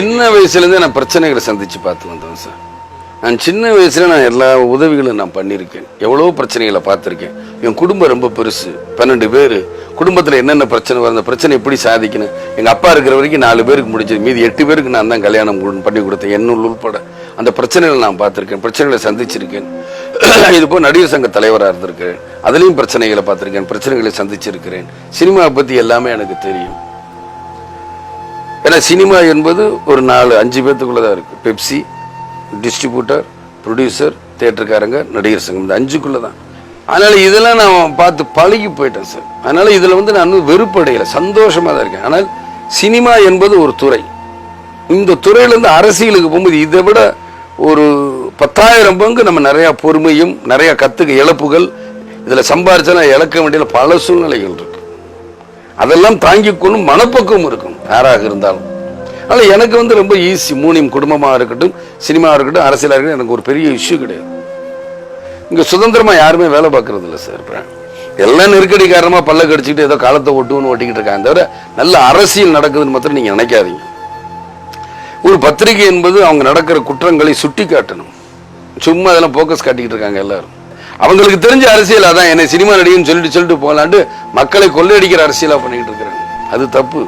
சின்ன வயசுலேருந்தே நான் பிரச்சனைகளை சந்தித்து பார்த்து வந்தேன் சார். நான் சின்ன வயசில் நான் எல்லா உதவிகளும் நான் பண்ணியிருக்கேன். எவ்வளோ பிரச்சனைகளை பார்த்துருக்கேன். என் குடும்பம் ரொம்ப பெருசு, 12 பேர். குடும்பத்தில் என்னென்ன பிரச்சனை வரும், அந்த பிரச்சனை எப்படி சாதிக்கணும். எங்கள் அப்பா இருக்கிற வரைக்கும் 4 பேருக்கு முடிஞ்சது, மீதி 8 பேருக்கு நான் தான் கல்யாணம் பண்ணி கொடுத்தேன், என்னுள் உள்பட. அந்த பிரச்சனைகளை நான் பார்த்துருக்கேன், பிரச்சனைகளை சந்திச்சிருக்கேன். இதுபோல் நடிகர் சங்க தலைவராக இருந்திருக்கிறேன், அதுலேயும் பிரச்சனைகளை பார்த்துருக்கேன், பிரச்சனைகளை சந்திச்சிருக்கிறேன். சினிமாவை பற்றி எல்லாமே எனக்கு தெரியும். ஏன்னா சினிமா என்பது ஒரு 4-5 பேர்த்துக்குள்ளே தான் இருக்குது. பெப்சி, டிஸ்ட்ரிபியூட்டர், ப்ரொடியூசர், தியேட்டருக்காரங்க, நடிகர் சங்கம், இந்த 5க்குள்ளே தான். அதனால் இதெல்லாம் நான் பார்த்து பழகி போயிட்டேன் சார். அதனால் இதில் நான் வெறுப்படையலை, சந்தோஷமாக தான் இருக்கேன். ஆனால் சினிமா என்பது ஒரு துறை. இந்த துறையிலேருந்து அரசியலுக்கு போகும்போது இதை விட ஒரு 10,000 பங்கு நம்ம நிறையா பொறுமையும் நிறையா கற்றுக்க இழப்புகள் இதில் சம்பாரிச்சாலும் இழக்க வேண்டிய பல சூழ்நிலைகள் இருக்கு. அதெல்லாம் தாங்கிக்கொள்ளும் மனப்பக்குவம் இருக்கும் யாராக இருந்தாலும். அதனால் எனக்கு ரொம்ப ஈஸி. 3 குடும்பமாக இருக்கட்டும், சினிமாவாக இருக்கட்டும், அரசியலாக இருக்கட்டும், எனக்கு ஒரு பெரிய இஷ்யூ கிடையாது. இங்கே சுதந்திரமாக யாருமே வேலை பார்க்கறது இல்லை சார். இப்போ எல்லாம் நெருக்கடி காரணமாக பல்ல கடிச்சிக்கிட்டு ஏதோ காலத்தை ஓட்டிக்கிட்டு இருக்காங்க தவிர நல்ல அரசியல் நடக்குதுன்னு மாத்திரம் நீங்கள் நினைக்காதீங்க. ஒரு பத்திரிகை என்பது அவங்க நடக்கிற குற்றங்களை சுட்டி காட்டணும். சும்மா அதெல்லாம் போக்கஸ் காட்டிக்கிட்டு இருக்காங்க எல்லாரும். அவங்களுக்கு தெரிஞ்ச அரசியல் அதான். என்னை சினிமா நடிகன்னு சொல்லிட்டு போகலான்ட்டு மக்களை கொள்ளையடிக்கிற அரசியலாக பண்ணிக்கிட்டு இருக்கிறாங்க. அது தப்பு.